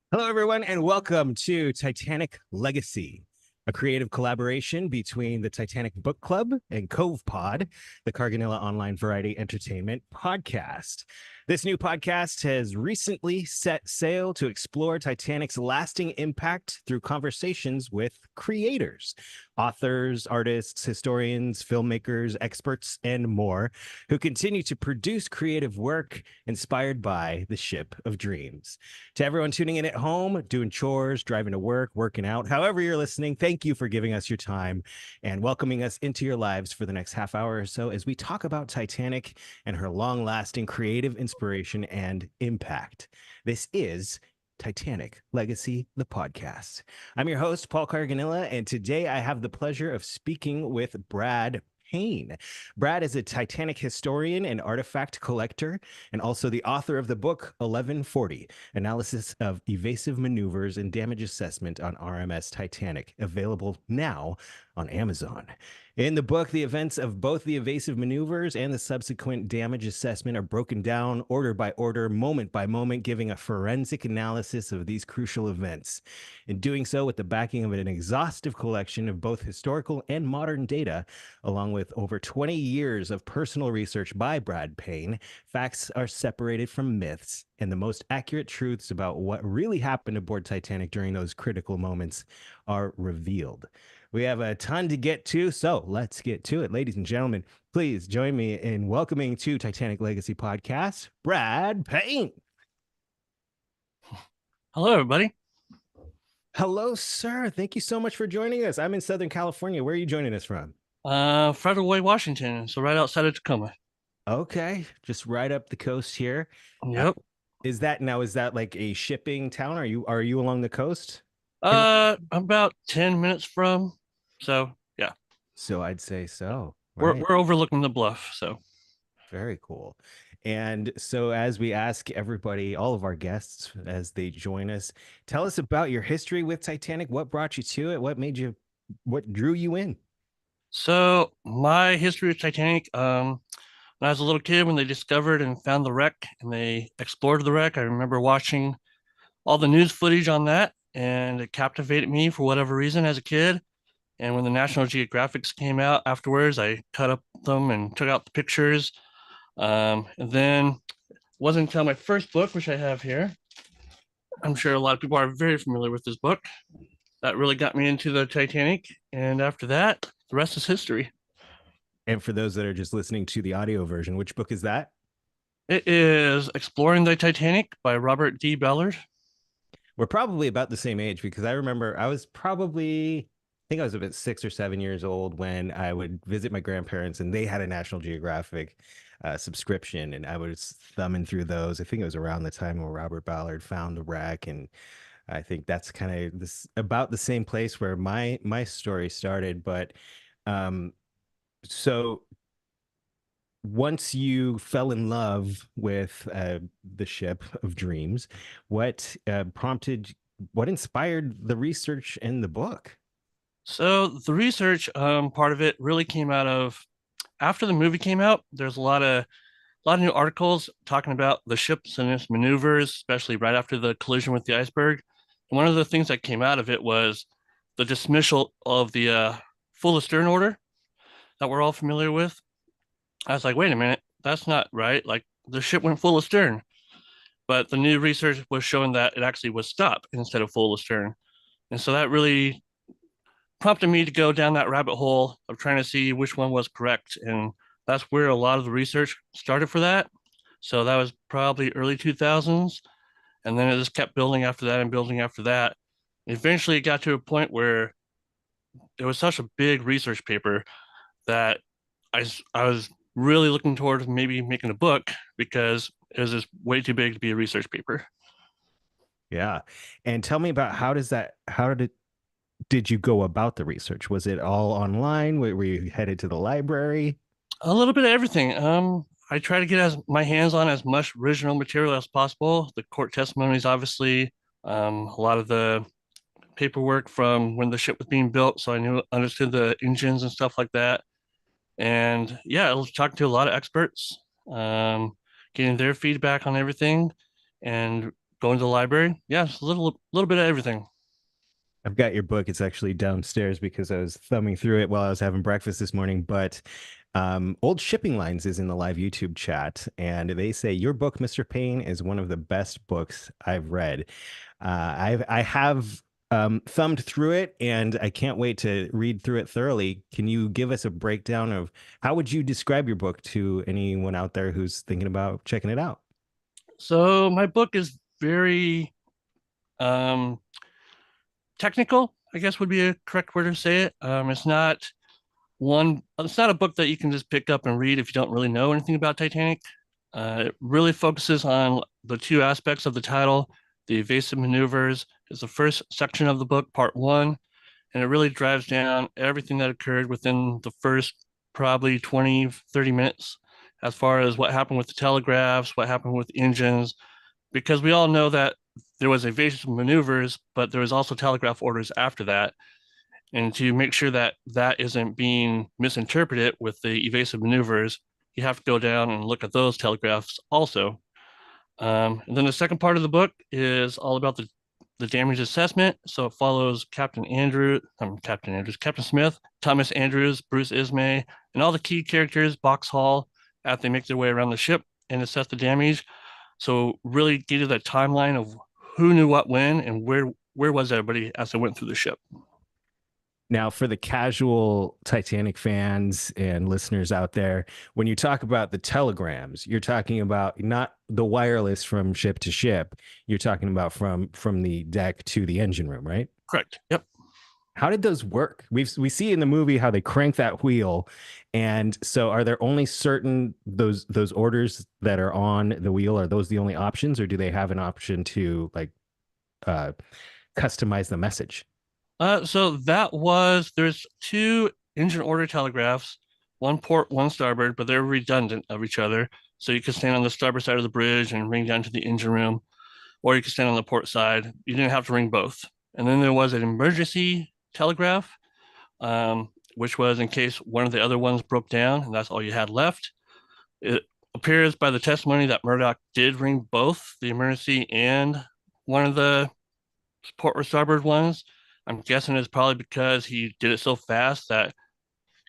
Hello, everyone, and welcome to Titanic Legacy, a creative collaboration between the Titanic Book Club and Cove Pod, the Carganilla online variety entertainment podcast. This new podcast has recently set sail to explore Titanic's lasting impact through conversations with creators, authors, artists, historians, filmmakers, experts, and more, who continue to produce creative work inspired by the Ship of Dreams. To everyone tuning in at home, doing chores, driving to work, working out, however you're listening, thank you for giving us your time and welcoming us into your lives for the next half hour or so as we talk about Titanic and her long-lasting creative inspiration and impact. This is Titanic Legacy, the podcast. I'm your host, Paul Carganilla, and today I have the pleasure of speaking with Brad Payne. Brad is a Titanic historian and artifact collector, and also the author of the book 1140, Analysis of Evasive Manoeuvres and Damage Assessment on RMS Titanic, available now on Amazon. In the book, the events of both the evasive maneuvers and the subsequent damage assessment are broken down order by order, moment by moment, giving a forensic analysis of these crucial events. In doing so, with the backing of an exhaustive collection of both historical and modern data, along with over 20 years of personal research by Brad Payne, facts are separated from myths, and the most accurate truths about what really happened aboard Titanic during those critical moments are revealed. We have a ton to get to, so let's get to it. Ladies and gentlemen, please join me in welcoming to Titanic Legacy Podcast, Brad Payne. Hello, everybody. Hello, sir. Thank you so much for joining us. I'm in Southern California. Where are you joining us from? Federal Washington, so right outside of Tacoma. Okay, just right up the coast here. Yep. Is that like a shipping town? Are you along the coast? I'm about 10 minutes from, so yeah, So I'd say so. we're Right. we're overlooking the bluff. So Very cool. And so, as we ask everybody, all of our guests, as they join us, tell us about your history with Titanic. What brought you to it? What drew you in? so my history of Titanic, when I was a little kid, when they discovered and found the wreck and they explored the wreck, I remember watching all the news footage on that, and it captivated me for whatever reason as a kid. And when the National Geographics came out afterwards, I cut up them and took out the pictures. And then wasn't until my first book, which I have here. I'm sure a lot of people are very familiar with this book. That really got me into the Titanic. And after that, the rest is history. And for those that are just listening to the audio version, which book is that? It is Exploring the Titanic by Robert D. Ballard. We're probably about the same age because I remember I think I was about 6 or 7 years old when I would visit my grandparents and they had a National Geographic subscription, and I was thumbing through those. I think it was around the time when Robert Ballard found the wreck, and I think that's kind of this about the same place where my story started. But um, so once you fell in love with the Ship of Dreams, what inspired the research in the book? So the research part of it really came out of after the movie came out. There's a lot of new articles talking about the ships and its maneuvers, especially right after the collision with the iceberg. And one of the things that came out of it was the dismissal of the full astern order that we're all familiar with. I was like, wait a minute, that's not right. Like the ship went full astern, but the new research was showing that it actually was stop instead of full astern. And so that really prompted me to go down that rabbit hole of trying to see which one was correct. And that's where a lot of the research started for that. So that was probably early 2000s. And then it just kept building after that and building after that. Eventually, it got to a point where it was such a big research paper that I was really looking towards maybe making a book because it was just way too big to be a research paper. Yeah. And tell me about how did you go about the research? Was it all online? Were you headed to the library? A little bit of everything. I try to get as my hands on as much original material as possible. The court testimonies, obviously, a lot of the paperwork from when the ship was being built, so I knew understood the engines and stuff like that. And yeah, I was talking to a lot of experts, getting their feedback on everything, and going to the library. Yeah, it's a little bit of everything. I've got your book. It's actually downstairs because I was thumbing through it while I was having breakfast this morning. But Old Shipping Lines is in the live YouTube chat, and they say your book, Mr. Payne, is one of the best books I've read. I have thumbed through it, and I can't wait to read through it thoroughly. Can you give us a breakdown of how would you describe your book to anyone out there who's thinking about checking it out? So my book is very um, technical, I guess would be a correct word to say it. It's not a book that you can just pick up and read if you don't really know anything about Titanic. It really focuses on the two aspects of the title. The evasive maneuvers is the first section of the book, part one, and it really drives down everything that occurred within the first probably 20, 30 minutes, as far as what happened with the telegraphs, what happened with engines, because we all know that there was evasive maneuvers, but there was also telegraph orders after that. And to make sure that that isn't being misinterpreted with the evasive maneuvers, you have to go down and look at those telegraphs also. And then the second part of the book is all about the damage assessment. So it follows Captain Smith, Thomas Andrews, Bruce Ismay, and all the key characters, Boxhall, as they make their way around the ship and assess the damage. So really give you that timeline of who knew what when and where was everybody as they went through the ship. Now, for the casual Titanic fans and listeners out there, when you talk about the telegrams, you're talking about not the wireless from ship to ship. You're talking about from the deck to the engine room, right? Correct. Yep. How did those work? We see in the movie how they crank that wheel, and so are there only certain those orders that are on the wheel? Are those the only options, or do they have an option to like uh, customize the message? There's two engine order telegraphs, one port, one starboard, but they're redundant of each other. So you could stand on the starboard side of the bridge and ring down to the engine room, or you could stand on the port side. You didn't have to ring both. And then there was an emergency telegraph, which was in case one of the other ones broke down, and that's all you had left. It appears by the testimony that Murdoch did ring both the emergency and one of the port or starboard ones. I'm guessing it's probably because he did it so fast that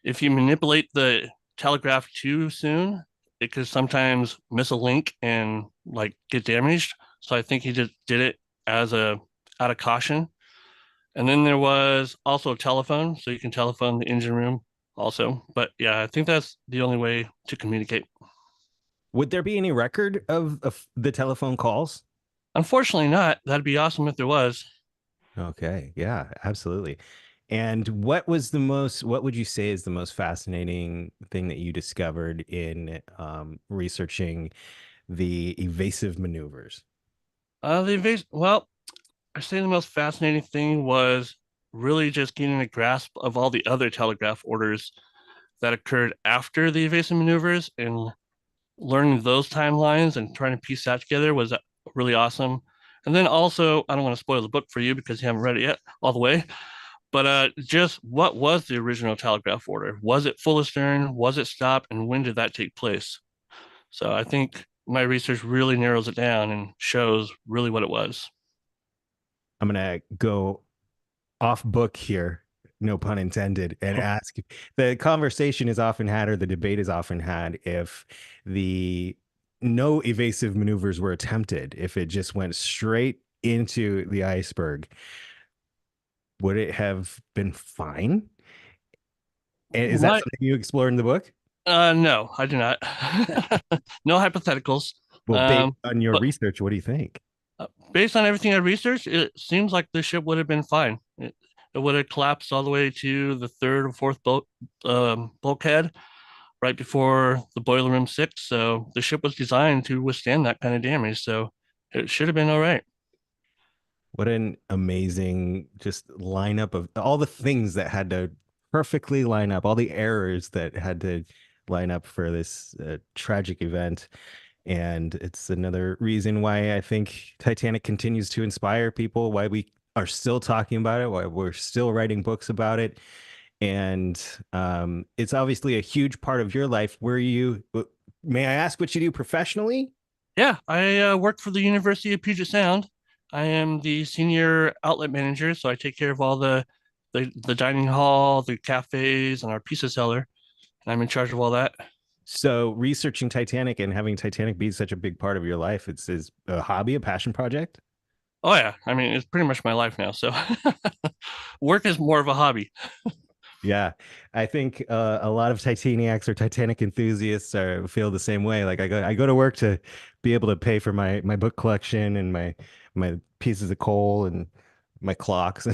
if you manipulate the telegraph too soon, it could sometimes miss a link and like get damaged. So I think he just did it as a out of caution. And then there was also a telephone, so you can telephone the engine room also. But yeah, I think that's the only way to communicate. Would there be any record of the telephone calls? Unfortunately, not. That'd be awesome if there was. Okay, yeah, absolutely. And what would you say is the most fascinating thing that you discovered in researching the evasive maneuvers? Well, I say the most fascinating thing was really just getting a grasp of all the other telegraph orders that occurred after the evasive maneuvers and learning those timelines and trying to piece that together was really awesome. And then also, I don't want to spoil the book for you because you haven't read it yet all the way, but just what was the original telegraph order? Was it full astern? Was it stop? And when did that take place? So I think my research really narrows it down and shows really what it was. I'm gonna go off book here, no pun intended, and ask the conversation is often had or the debate is often had if the no evasive maneuvers were attempted, if it just went straight into the iceberg, would it have been fine? And is that My, something you explore in the book? no, I do not. No hypotheticals. Well, based Um, on your but research, what do you think? based on everything I researched, it seems like the ship would have been fine. It would have collapsed all the way to the third or fourth bulkhead right before the boiler room six. So the ship was designed to withstand that kind of damage. So it should have been all right. What an amazing just lineup of all the things that had to perfectly line up, all the errors that had to line up for this tragic event. And it's another reason why I think Titanic continues to inspire people, why we are still talking about it, why we're still writing books about it. And it's obviously a huge part of your life. May I ask what you do professionally? Yeah, I work for the University of Puget Sound. I am the senior outlet manager, so I take care of all the dining hall, the cafes, and our pizza cellar. And I'm in charge of all that. So researching Titanic and having Titanic be such a big part of your life, it's is a hobby, a passion project. Oh yeah, I mean it's pretty much my life now. So work is more of a hobby. Yeah, I think a lot of Titaniacs or Titanic enthusiasts feel the same way. Like I go to work to be able to pay for my book collection and my pieces of coal and my clocks.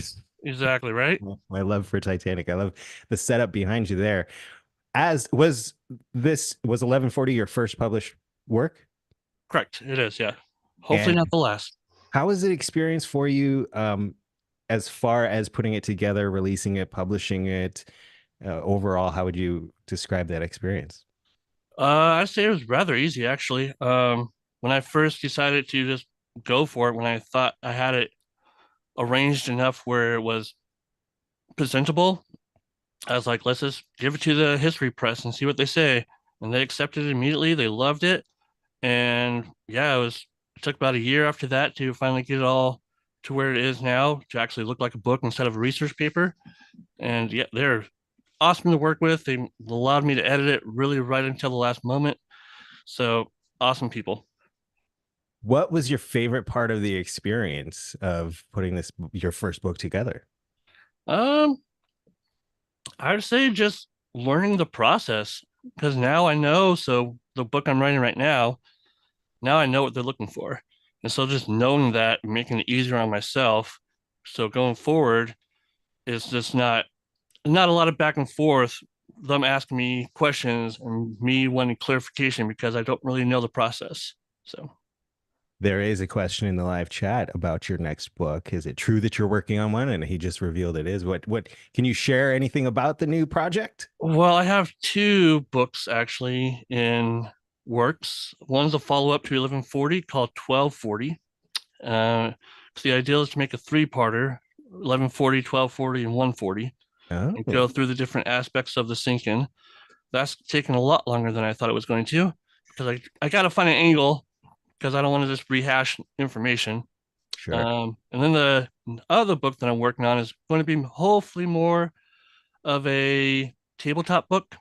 Exactly right. My love for Titanic. I love the setup behind you there. As was this was 1140 your first published work? Correct. It is. Yeah. Hopefully And not the last. how was the experience for you as far as putting it together, releasing it, publishing it? Overall, how would you describe that experience? I'd say it was rather easy actually. When I first decided to just go for it, when I thought I had it arranged enough where it was presentable, I was like, let's just give it to the history press and see what they say. And they accepted it immediately. They loved it. And yeah, it took about a year after that to finally get it all to where it is now to actually look like a book instead of a research paper. And yeah, they're awesome to work with. They allowed me to edit it really right until the last moment. So awesome people. What was your favorite part of the experience of putting this your first book together? Um, I would say just learning the process because now I know. So the book I'm writing right now I know what they're looking for. And so just knowing that, making it easier on myself. So going forward, it's just not a lot of back and forth, them asking me questions and me wanting clarification because I don't really know the process. So There is a question in the live chat about your next book. Is it true that you're working on one? And he just revealed it is. What can you share anything about the new project? well, I have two books actually in works. One's a follow-up to 1140 called 1240. So the idea is to make a three-parter, 1140, 1240, and 140, and Oh, go through the different aspects of the sink-in. That's taken a lot longer than I thought it was going to because I got to find an angle because I don't want to just rehash information. sure. And then the other book that I'm working on is going to be hopefully more of a tabletop book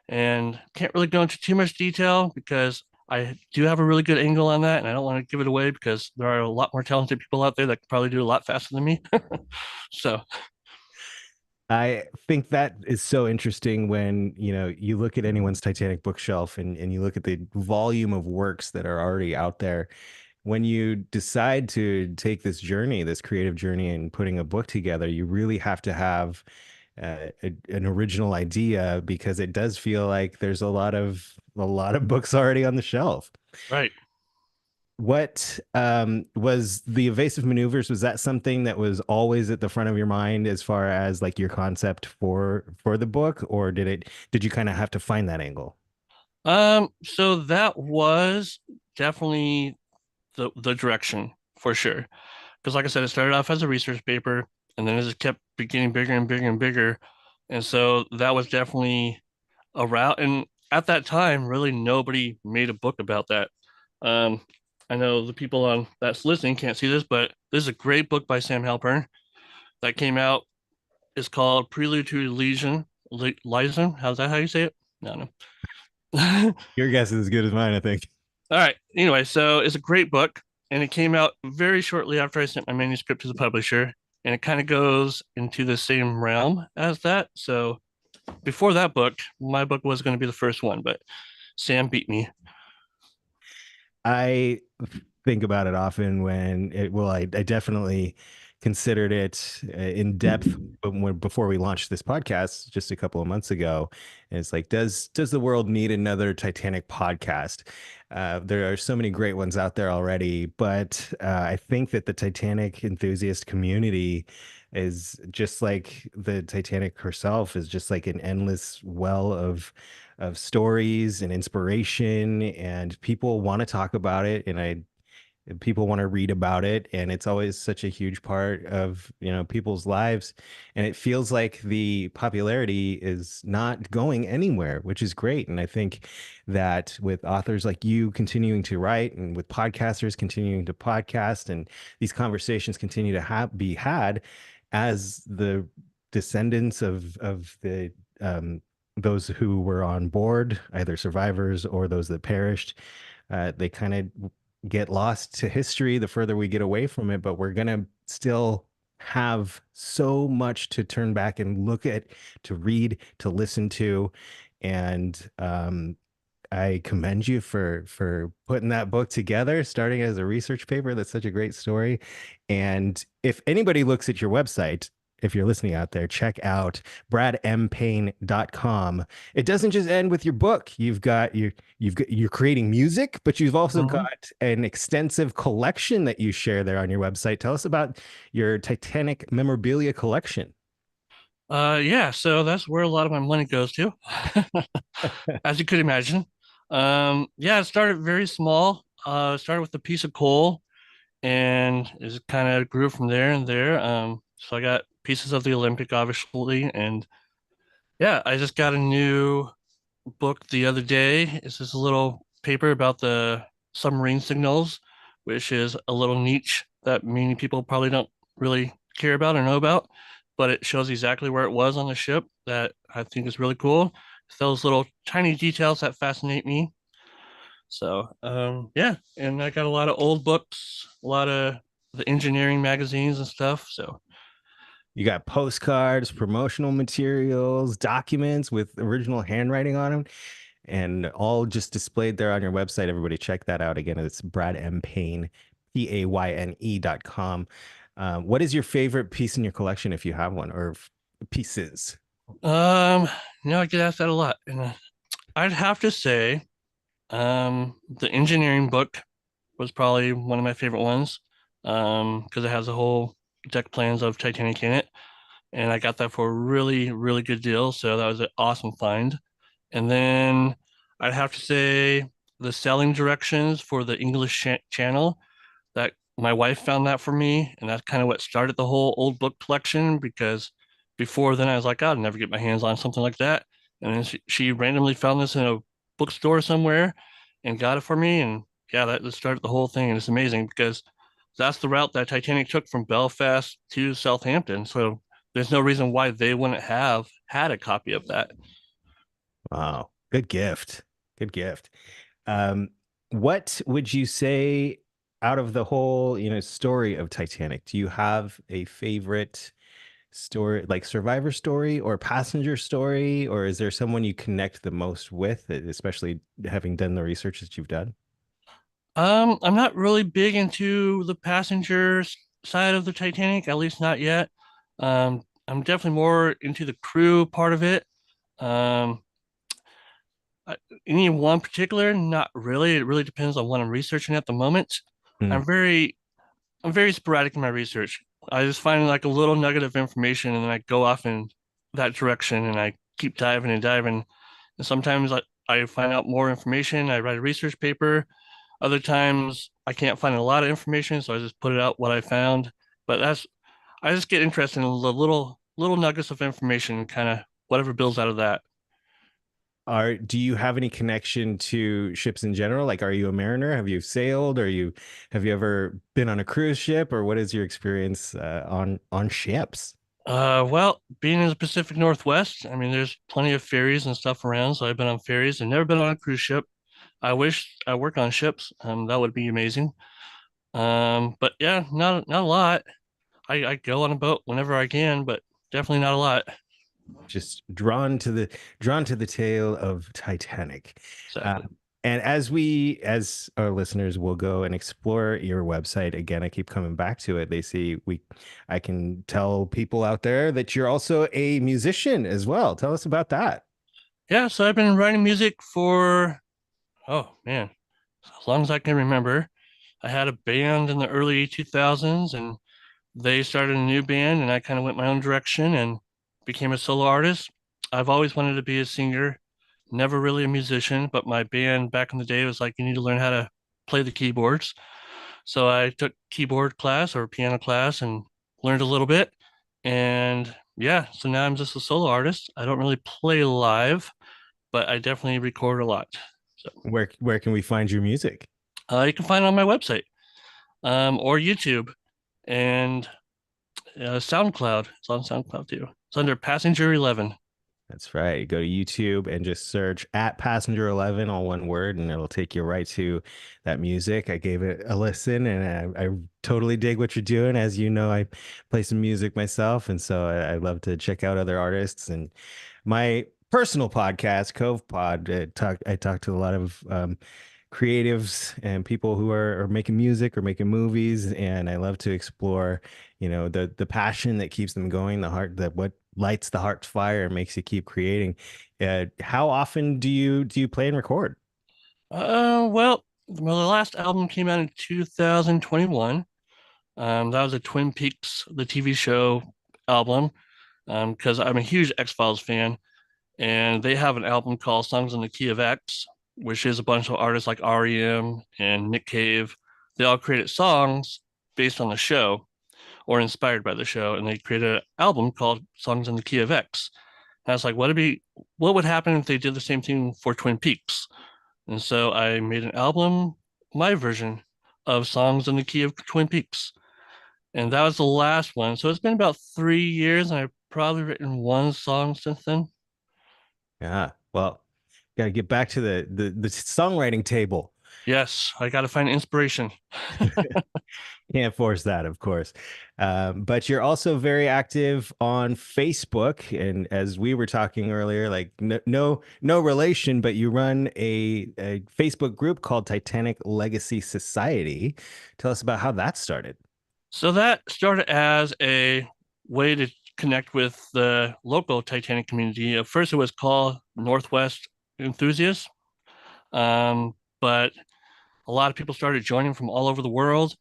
and can't really go into too much detail because I do have a really good angle on that and I don't want to give it away because there are a lot more talented people out there that can probably do a lot faster than me. So, I think that is so interesting when, you look at anyone's Titanic bookshelf and you look at the volume of works that are already out there. When you decide to take this journey, this creative journey, and putting a book together, you really have to have an original idea because it does feel like there's a lot of books already on the shelf. right. What was the evasive maneuvers? Was that something that was always at the front of your mind as far as like your concept for the book, or did you kind of have to find that angle? So that was definitely the direction for sure. Because like I said, it started off as a research paper and then it just kept getting bigger and bigger and bigger. And so that was definitely a route. And at that time, really nobody made a book about that. Um, I know the people on that's listening can't see this, but this is a great book by Sam Halpern that came out. It's called Prelude to Elysium. Elysium? How's that how you say it? No, no. Your guess is as good as mine, I think. All right. Anyway, so it's a great book, and it came out very shortly after I sent my manuscript to the publisher, and it kind of goes into the same realm as that. So before that book, my book was going to be the first one, but Sam beat me. I think about it often I definitely considered it in depth before we launched this podcast just a couple of months ago. And it's like, does the world need another Titanic podcast? There are so many great ones out there already, but I think that the Titanic enthusiast community is just like the Titanic herself is just like an endless well of stories and inspiration, and people want to talk about it. And people want to read about it, and it's always such a huge part of, people's lives. And it feels like the popularity is not going anywhere, which is great. And I think that with authors like you continuing to write, and with podcasters continuing to podcast, and these conversations continue to be had, as the descendants of the those who were on board, either survivors or those that perished, they kind of get lost to history the further we get away from it. But we're gonna still have so much to turn back and look at, to read, to listen to. And I commend you for putting that book together, starting as a research paper. That's such a great story. And if anybody looks at your website, if you're listening out there, check out bradmpayne.com. It doesn't just end with your book. You're creating music, but you've also Mhm. got an extensive collection that you share there on your website. Tell us about your Titanic memorabilia collection. Yeah, so that's where a lot of my money goes to, as you could imagine. Yeah, it started very small. Started with a piece of coal, and it kind of grew from there and there. So I got pieces of the Olympic, obviously, and yeah, I just got a new book the other day. It's this little paper about the submarine signals, which is a little niche that many people probably don't really care about or know about, but it shows exactly where it was on the ship that I think is really cool. It's those little tiny details that fascinate me. So, yeah, and I got a lot of old books, a lot of the engineering magazines and stuff. So, You got postcards, promotional materials, documents with original handwriting on them, and all just displayed there on your website. Everybody check that out. Again, it's Brad M. Payne, PAYNE.com. What is your favorite piece in your collection, if you have one, or pieces? um, I get asked that a lot, and I'd have to say, the engineering book was probably one of my favorite ones, because it has a whole deck plans of Titanic in it, and I got that for a really, really good deal. So that was an awesome find. And then I'd have to say the selling directions for the English channel, that my wife found that for me, and that's kind of what started the whole old book collection. Because before then, I was like, I'd never get my hands on something like that. And then she randomly found this in a bookstore somewhere and got it for me. And yeah, that started the whole thing. And it's amazing because that's the route that Titanic took from Belfast to Southampton. So there's no reason why they wouldn't have had a copy of that. Wow, good gift. Good gift. Um, what would you say, out of the whole, story of Titanic, do you have a favorite story, like survivor story or passenger story, or is there someone you connect the most with, especially having done the research that you've done? I'm not really big into the passengers side of the Titanic, at least not yet. I'm definitely more into the crew part of it. Um, any one particular, not really. It really depends on what I'm researching at the moment. Hmm. I'm very, I'm very sporadic in my research. I just find like a little nugget of information, and then I go off in that direction, and I keep diving and diving. And sometimes I find out more information. I write a research paper. Other times I can't find a lot of information, so I just put it out what I found. But I just get interested in the little nuggets of information, and kind of whatever builds out of that. Do you have any connection to ships in general? Like, are you a mariner? Have you sailed? Have you ever been on a cruise ship, or what is your experience on ships? Well, being in the Pacific Northwest, I mean, there's plenty of ferries and stuff around, so I've been on ferries and never been on a cruise ship. I wish I worked on ships. That would be amazing. But yeah, not a lot. I go on a boat whenever I can, but definitely not a lot. Just drawn to the tale of Titanic. Uh, Exactly. and as our listeners will go and explore your website again, I keep coming back to it. They see I can tell people out there that you're also a musician as well. Tell us about that. Yeah, so I've been writing music for, oh man, as long as I can remember. I had a band in the early 2000s, and they started a new band, and I kind of went my own direction and became a solo artist. I've always wanted to be a singer, never really a musician, but my band back in the day was like, you need to learn how to play the keyboards. So I took keyboard class or piano class and learned a little bit. And yeah, so now I'm just a solo artist. I don't really play live, but I definitely record a lot. So Where can we find your music? you can find it on my website or YouTube and SoundCloud. It's on SoundCloud too. It's under Passenger 11. That's right. Go to YouTube and just search at Passenger 11, all one word, and it'll take you right to that music. I gave it a listen and I totally dig what you're doing. As you know, I play some music myself. And so I love to check out other artists. And my personal podcast, Cove Pod, I talk to a lot of creatives and people who are making music or making movies, and I love to explore, the passion that keeps them going, the heart, that what lights the heart's fire and makes you keep creating. How often do you play and record? The last album came out in 2021. That was a Twin Peaks, the TV show album, because I'm a huge X-Files fan, and they have an album called Songs in the Key of X, which is a bunch of artists like REM and Nick Cave. They all created songs based on the show or inspired by the show, and they created an album called Songs in the Key of X. And I was like, what would happen if they did the same thing for Twin Peaks? And so I made an album, my version of Songs in the Key of Twin Peaks. And that was the last one. So it's been about 3 years, and I've probably written one song since then. Yeah. Well, got to get back to the songwriting table. Yes, I got to find inspiration. Can't force that, of course. But you're also very active on Facebook, and as we were talking earlier, like no relation, but you run a Facebook group called Titanic Legacy Society. Tell us about how that started. So that started as a way to connect with the local Titanic community. At first, it was called Northwest Enthusiasts, but a lot of people started joining from all over the world,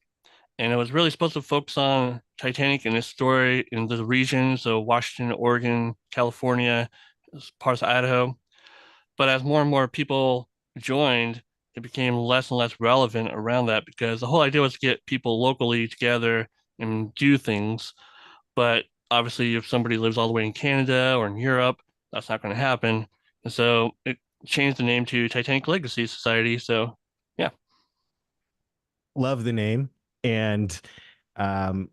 and it was really supposed to focus on Titanic and its story in the region, so Washington, Oregon, California, parts of Idaho. But as more and more people joined, it became less and less relevant around that because the whole idea was to get people locally together and do things. But obviously, if somebody lives all the way in Canada or in Europe, that's not going to happen. And so it changed the name to Titanic Legacy Society. So, yeah. Love the name, and um,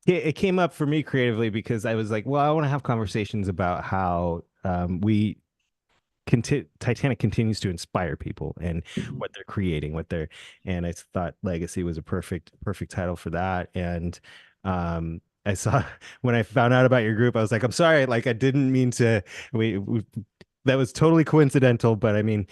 it came up for me creatively because I was like, well, I want to have conversations about how Titanic continues to inspire people and what they're creating, and I thought Legacy was a perfect title for that. And I saw when I found out about your group, I was like, I'm sorry, like I didn't mean to. We that was totally coincidental, but I mean,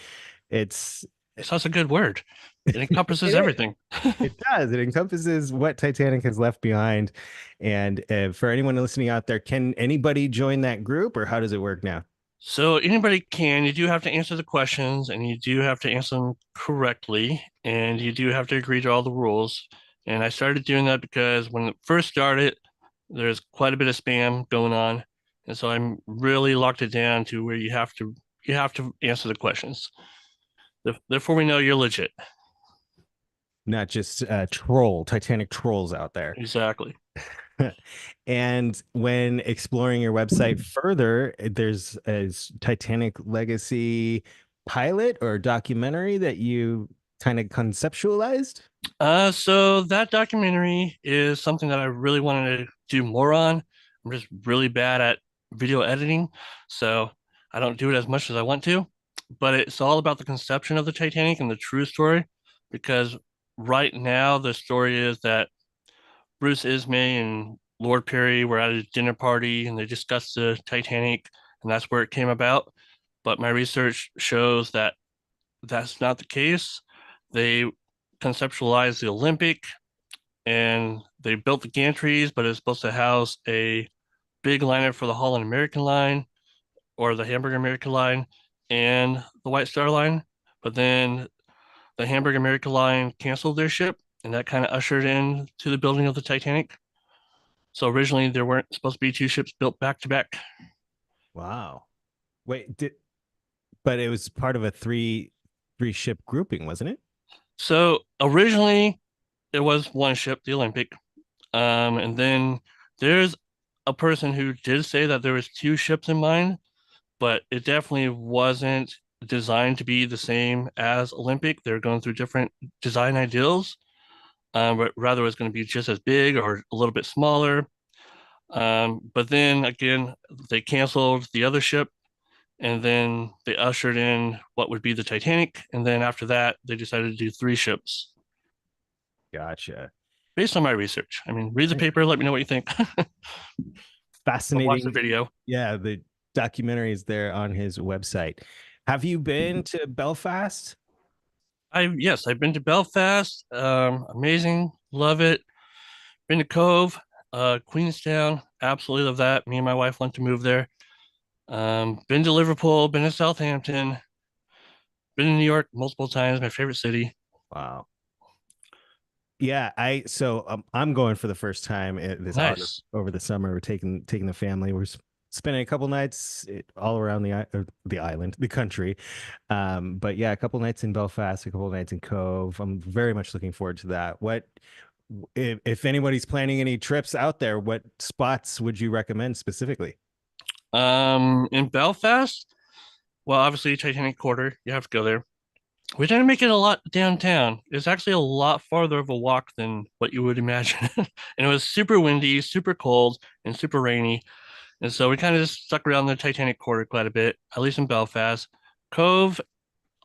it's It's such a good word. It it encompasses is. everything. It does. It encompasses what Titanic has left behind. And for anyone listening out there, can anybody join that group, or how does it work now? So anybody can. You do have to answer the questions, and you do have to answer them correctly, and you do have to agree to all the rules. And I started doing that because when it first started, there's quite a bit of spam going on, and so I'm really locked it down to where you have to answer the questions. Therefore, we know you're legit. Not just Titanic trolls out there. Exactly. And when exploring your website further, there's a Titanic Legacy pilot or documentary that you kind of conceptualized. So that documentary is something that I really wanted to do more on. I'm just really bad at video editing, so I don't do it as much as I want to. But it's all about the conception of the Titanic and the true story, because right now the story is that Bruce Ismay and Lord Perry were at a dinner party and they discussed the Titanic, and that's where it came about. But my research shows that that's not the case. They conceptualized the Olympic and they built the gantries, but it's supposed to house a big liner for the Holland American line or the Hamburg American line and the White Star line. But then the Hamburg American line canceled their ship, and that kind of ushered in to the building of the Titanic. So originally there weren't supposed to be two ships built back to back. Wow. Wait, but it was part of a three ship grouping, wasn't it? So originally it was one ship, the Olympic. And then there's a person who did say that there was two ships in mind, but it definitely wasn't designed to be the same as Olympic. They're going through different design ideals, but rather it was going to be just as big or a little bit smaller. But then again, they canceled the other ship, and then they ushered in what would be the Titanic. And then after that, they decided to do three ships Gotcha. based on my research. I mean, read the paper, let me know what you think, or watch the Fascinating. video. Yeah, the documentary is there on his website. Have you been to Belfast? Yes, I've been to Belfast. Amazing, love it. Been to Cove, Queenstown, absolutely love that. Me and my wife want to move there. Been to Liverpool, been to Southampton, been to New York multiple times, my favorite city. Wow. Yeah, I'm going for the first time this August Nice. over the summer. We're taking the family. We're spending a couple nights all around the island, the country. But yeah, a couple nights in Belfast, a couple nights in Cove. I'm very much looking forward to that. What if anybody's planning any trips out there? What spots would you recommend specifically? In Belfast, well, obviously Titanic Quarter, you have to go there. We didn't make it a lot downtown. It's actually a lot farther of a walk than what you would imagine. And it was super windy, super cold, and super rainy. And so we kind of just stuck around the Titanic Quarter quite a bit, at least in Belfast. Cove,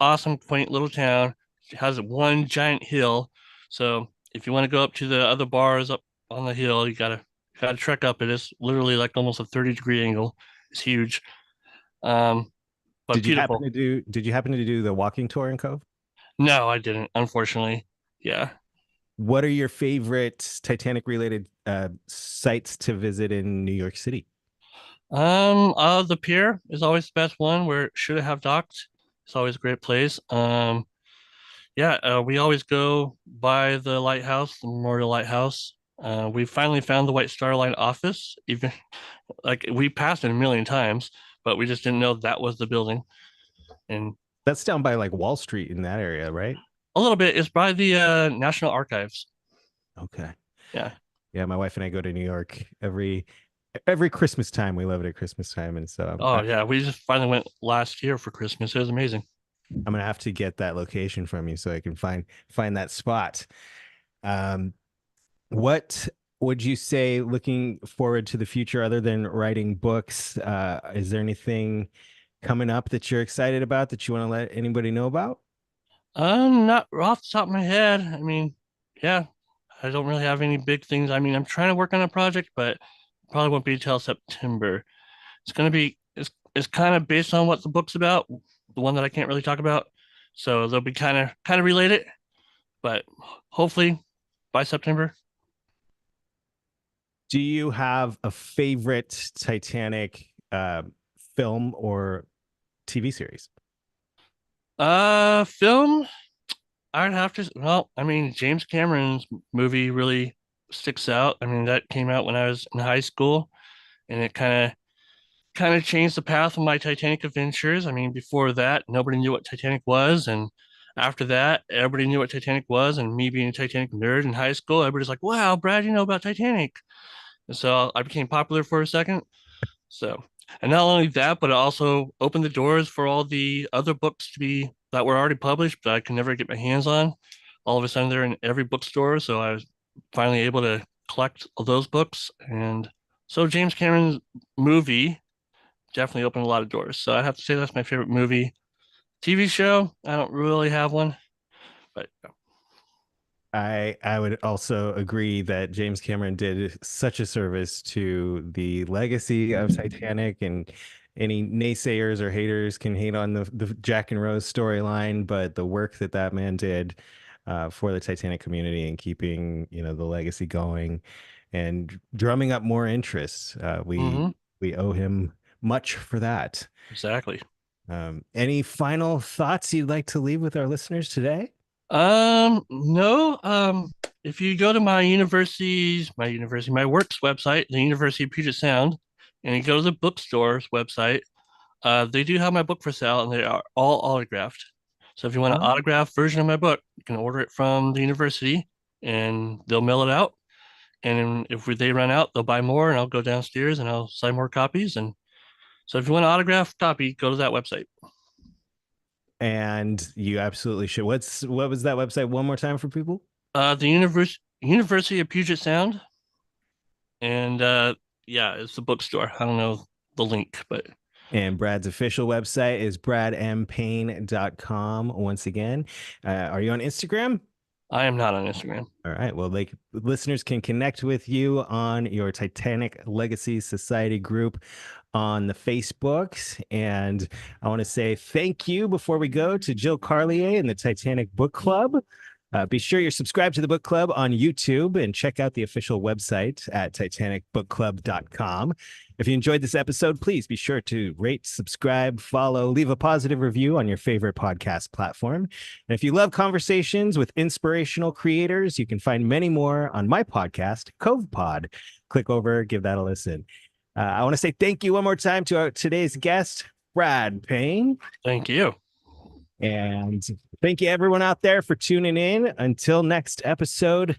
awesome, quaint little town. It has one giant hill. So if you want to go up to the other bars up on the hill, you gotta trek up it. It's literally like almost a 30-degree angle. It's huge. Um, but beautiful. Did you happen to do the walking tour in Cove? No, I didn't, unfortunately. Yeah. What are your favorite Titanic related sites to visit in New York City? The pier is always the best one where it should have docked. It's always a great place. Yeah, we always go by the lighthouse, the Memorial Lighthouse. We finally found the White Star Line office. Even like we passed it a million times, but we just didn't know that was the building. And That's down by like Wall Street in that area, right? a little bit is by the National Archives. Okay. Yeah. Yeah, my wife and I go to New York every Christmas time. We love it at Christmas time, and so Oh yeah, we just finally went last year for Christmas. It was amazing. I'm gonna have to get that location from you so I can find that spot. Um, what would you say, looking forward to the future, other than writing books? Is there anything coming up that you're excited about that you want to let anybody know about? Not off the top of my head. I mean, yeah, I don't really have any big things. I mean, I'm trying to work on a project, but probably won't be till September. It's gonna be it's kind of based on what the book's about, the one that I can't really talk about. So they'll be kind of related, but hopefully by September. Do you have a favorite Titanic film or TV series? Film, I'd have to. Well, I mean, James Cameron's movie really sticks out. I mean, that came out when I was in high school, and it kind of changed the path of my Titanic adventures. I mean, before that, nobody knew what Titanic was, and after that, everybody knew what Titanic was. And me being a Titanic nerd in high school, everybody's like, "Wow, Brad, you know about Titanic." And so I became popular for a second. So, and not only that, but it also opened the doors for all the other books to be that were already published, but I could never get my hands on. All of a sudden, they're in every bookstore. So I was finally able to collect all those books. And so James Cameron's movie definitely opened a lot of doors. So I have to say that's my favorite movie. TV show, I don't really have one, but I would also agree that James Cameron did such a service to the legacy of Titanic, and any naysayers or haters can hate on the Jack and Rose storyline, but the work that that man did for the Titanic community and keeping, the legacy going and drumming up more interest, mm-hmm, we owe him much for that. exactly. Any final thoughts you'd like to leave with our listeners today? No. If you go to my work's website, the University of Puget Sound, and you go to the bookstore's website, they do have my book for sale, and they are all autographed. So if you want an Oh, autographed version of my book, you can order it from the university. and they'll mail it out. And if they run out, they'll buy more, and I'll go downstairs and I'll sign more copies. And so if you want an autographed copy, go to that website. And you absolutely should. What was that website one more time for people? The University of Puget Sound, and yeah, it's the bookstore. I don't know the link, but And Brad's official website is bradmpayne.com. Once again, are you on Instagram? I am not on Instagram. All right. Well, listeners can connect with you on your Titanic Legacy Society group on the Facebooks. And I want to say thank you before we go to Jill Carlier and the Titanic Book Club. Be sure you're subscribed to the book club on YouTube and check out the official website at titanicbookclub.com. If you enjoyed this episode, please be sure to rate, subscribe, follow, leave a positive review on your favorite podcast platform. And if you love conversations with inspirational creators, you can find many more on my podcast, Cove Pod. Click over, give that a listen. I want to say thank you one more time to today's guest, Brad Payne. Thank you. And thank you, everyone out there, for tuning in. Until next episode,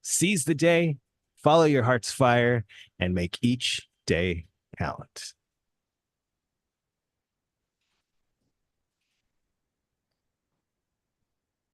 seize the day, follow your heart's fire, and make each day count.